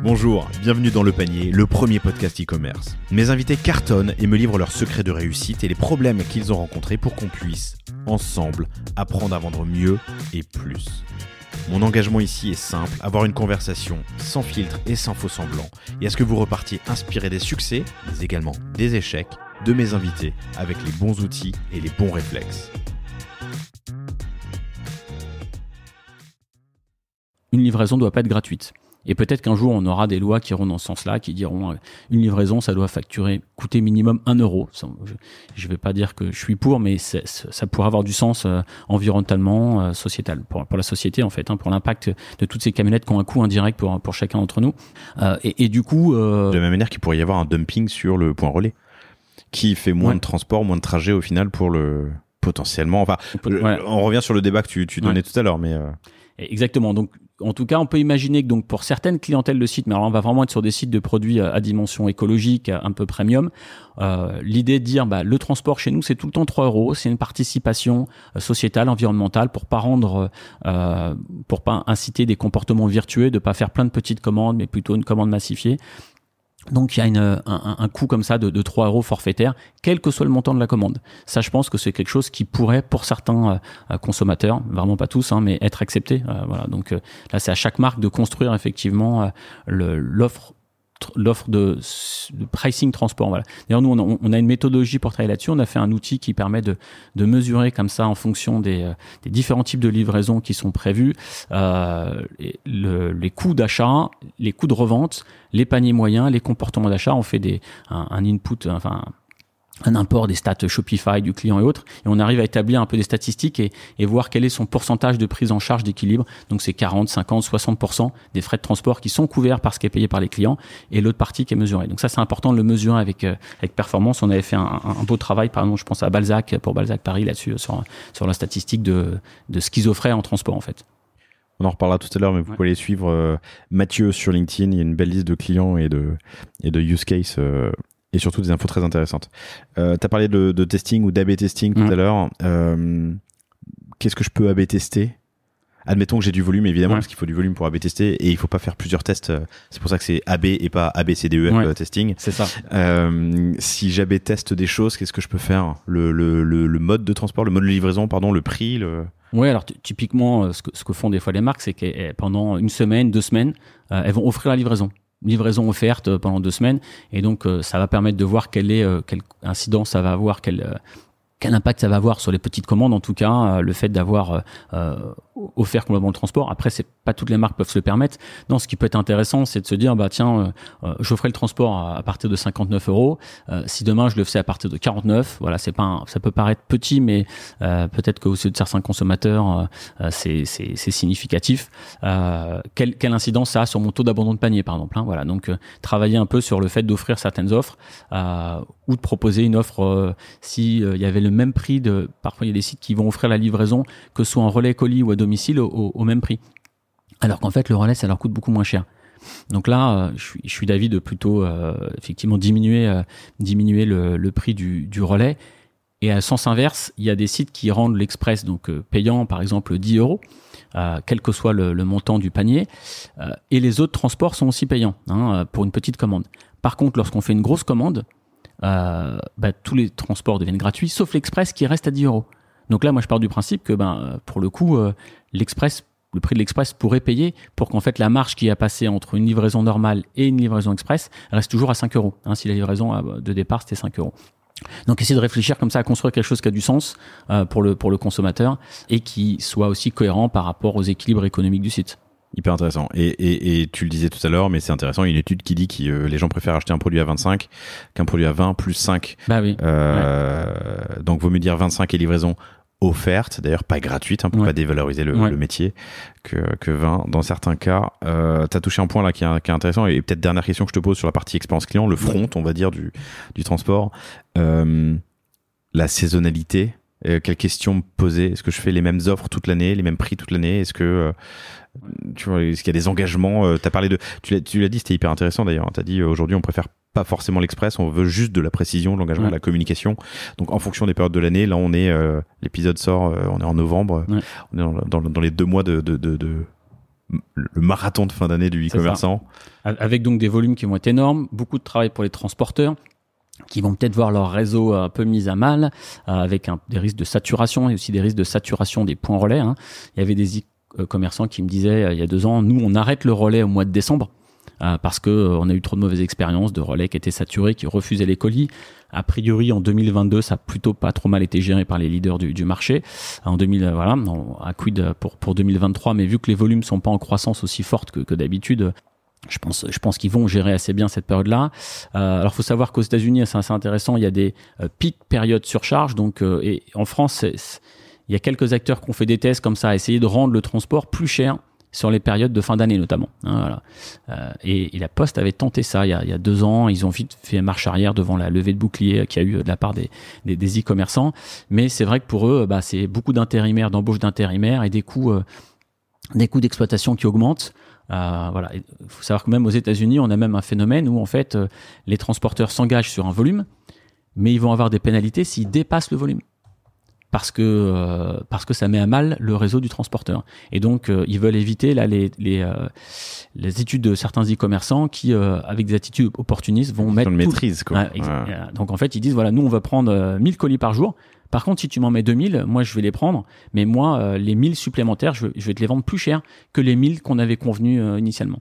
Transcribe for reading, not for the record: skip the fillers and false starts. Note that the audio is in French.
Bonjour, bienvenue dans Le Panier, le premier podcast e-commerce. Mes invités cartonnent et me livrent leurs secrets de réussite et les problèmes qu'ils ont rencontrés pour qu'on puisse, ensemble, apprendre à vendre mieux et plus. Mon engagement ici est simple, avoir une conversation sans filtre et sans faux semblants, et à ce que vous repartiez inspiré des succès, mais également des échecs, de mes invités, avec les bons outils et les bons réflexes. Une livraison ne doit pas être gratuite. Et peut-être qu'un jour, on aura des lois qui iront dans ce sens-là, qui diront une livraison, ça doit coûter minimum 1 euro. Je ne vais pas dire que je suis pour, mais ça pourrait avoir du sens environnementalement, sociétal, pour la société en fait, pour l'impact de toutes ces camionnettes qui ont un coût indirect pour chacun d'entre nous. Et du coup... De la même manière qu'il pourrait y avoir un dumping sur le point relais, qui fait moins de transport, moins de trajets au final pour le... potentiellement... Enfin, on revient sur le débat que tu donnais tout à l'heure, mais... Exactement. Donc, en tout cas, on peut imaginer que donc pour certaines clientèles de sites, mais alors on va vraiment être sur des sites de produits à dimension écologique, un peu premium, l'idée de dire le transport chez nous c'est tout le temps 3 euros, c'est une participation sociétale, environnementale pour pas inciter des comportements vertueux, de pas faire plein de petites commandes, mais plutôt une commande massifiée. Donc il y a un coût comme ça de 3 euros forfaitaire, quel que soit le montant de la commande. Ça, je pense que c'est quelque chose qui pourrait, pour certains consommateurs, vraiment pas tous, mais être accepté. Voilà. Donc là, c'est à chaque marque de construire effectivement l'offre de pricing transport. Voilà. D'ailleurs, nous, on a une méthodologie pour travailler là-dessus. On a fait un outil qui permet de mesurer comme ça en fonction des différents types de livraisons qui sont prévus, les coûts d'achat, les coûts de revente, les paniers moyens, les comportements d'achat. On fait un input, un import des stats Shopify du client et autres, et on arrive à établir un peu des statistiques et voir quel est son pourcentage de prise en charge d'équilibre. Donc c'est 40, 50, 60% des frais de transport qui sont couverts par ce qui est payé par les clients et l'autre partie qui est mesurée. Donc ça, c'est important de le mesurer avec performance. On avait fait un beau travail, par exemple, je pense à Balzac, pour Balzac Paris là-dessus, sur la statistique de ce qu'ils offraient en transport en fait. On en reparlera tout à l'heure, mais vous pouvez aller suivre Mathieu sur LinkedIn. Il y a une belle liste de clients et de use case et surtout des infos très intéressantes. Tu as parlé de testing ou d'A/B testing tout à l'heure. Qu'est-ce que je peux A/B tester ? Admettons que j'ai du volume, évidemment, parce qu'il faut du volume pour A/B tester et il faut pas faire plusieurs tests. C'est pour ça que c'est A/B et pas ABCDEF testing. C'est ça. Si j'A/B teste des choses, qu'est-ce que je peux faire ? Le mode de transport, le mode de livraison, le prix, Oui, alors typiquement, ce que font des fois les marques, c'est que pendant une semaine, 2 semaines, elles vont offrir la livraison offerte pendant 2 semaines, et donc ça va permettre de voir quelle incidence ça va avoir, quel impact ça va avoir sur les petites commandes, en tout cas le fait d'avoir offert complètement le transport. Après, c'est pas toutes les marques peuvent se le permettre. Non, ce qui peut être intéressant, c'est de se dire j'offrais le transport à partir de 59 euros. Si demain je le faisais à partir de 49, voilà, ça peut paraître petit, mais peut-être qu'aux yeux de certains consommateurs, c'est significatif. Quelle incidence ça a sur mon taux d'abandon de panier, par exemple, voilà. Donc travailler un peu sur le fait d'offrir certaines offres ou de proposer une offre si il y avait le même prix parfois il y a des sites qui vont offrir la livraison que ce soit en relais colis ou à domicile au même prix. Alors qu'en fait, le relais, ça leur coûte beaucoup moins cher. Donc là, je suis d'avis de plutôt effectivement diminuer le prix du relais. Et à sens inverse, il y a des sites qui rendent l'express donc payant par exemple 10 euros, quel que soit le montant du panier. Et les autres transports sont aussi payants pour une petite commande. Par contre, lorsqu'on fait une grosse commande, tous les transports deviennent gratuits, sauf l'express qui reste à 10 euros. Donc là, moi, je pars du principe que, pour le coup, le prix de l'express pourrait payer pour qu'en fait la marge qui a passé entre une livraison normale et une livraison express reste toujours à 5 euros. Si la livraison de départ c'était 5 euros. Donc essayer de réfléchir comme ça à construire quelque chose qui a du sens pour le consommateur et qui soit aussi cohérent par rapport aux équilibres économiques du site. Hyper intéressant. Et tu le disais tout à l'heure, mais c'est intéressant, il y a une étude qui dit que les gens préfèrent acheter un produit à 25 qu'un produit à 20 plus 5. Oui. Donc vaut mieux dire 25 et livraison offerte, d'ailleurs pas gratuite, pour pas dévaloriser le métier, que 20 dans certains cas. T'as touché un point là qui est intéressant, et peut-être dernière question que je te pose sur la partie expérience client, le front, on va dire, du transport. La saisonnalité, quelles questions me poser ? Est-ce que je fais les mêmes offres toute l'année, les mêmes prix toute l'année ? Est-ce que est-ce qu'il y a des engagements ? T'as parlé tu l'as dit, c'était hyper intéressant d'ailleurs. T'as dit aujourd'hui on préfère pas forcément l'express, on veut juste de la précision, de l'engagement, de la communication. Donc en fonction des périodes de l'année, là on est l'épisode sort, on est en novembre, on est dans les 2 mois de le marathon de fin d'année du e-commerçant. Avec donc des volumes qui vont être énormes, beaucoup de travail pour les transporteurs, qui vont peut-être voir leur réseau un peu mis à mal, avec des risques de saturation et aussi des risques de saturation des points relais. Hein. Il y avait des e-commerçants qui me disaient il y a 2 ans, nous on arrête le relais au mois de décembre parce que on a eu trop de mauvaises expériences de relais qui étaient saturés, qui refusaient les colis. A priori en 2022, ça a plutôt pas trop mal été géré par les leaders du marché. En 2000, voilà, à quid pour 2023, mais vu que les volumes sont pas en croissance aussi forte que d'habitude. Je pense qu'ils vont gérer assez bien cette période-là. Alors, faut savoir qu'aux États-Unis, c'est assez intéressant. Il y a des pics périodes surcharge. Donc, et en France, il y a quelques acteurs qui ont fait des tests comme ça, à essayer de rendre le transport plus cher sur les périodes de fin d'année notamment. Hein, voilà. Et la Poste avait tenté ça il y a 2 ans. Ils ont vite fait marche arrière devant la levée de bouclier qu'il y a eu de la part des e-commerçants. Mais c'est vrai que pour eux, c'est beaucoup d'intérimaires, d'embauche d'intérimaires et des coûts d'exploitation qui augmentent. Voilà. Il faut savoir que même aux États-Unis, on a même un phénomène où en fait les transporteurs s'engagent sur un volume, mais ils vont avoir des pénalités s'ils dépassent le volume, parce que ça met à mal le réseau du transporteur. Et donc ils veulent éviter là les études de certains e-commerçants qui avec des attitudes opportunistes vont mettre maîtrise quoi. Donc en fait ils disent voilà, nous on va prendre 1000 colis par jour. Par contre, si tu m'en mets 2000, moi, je vais les prendre. Mais moi, les 1000 supplémentaires, je vais te les vendre plus cher que les 1000 qu'on avait convenus initialement.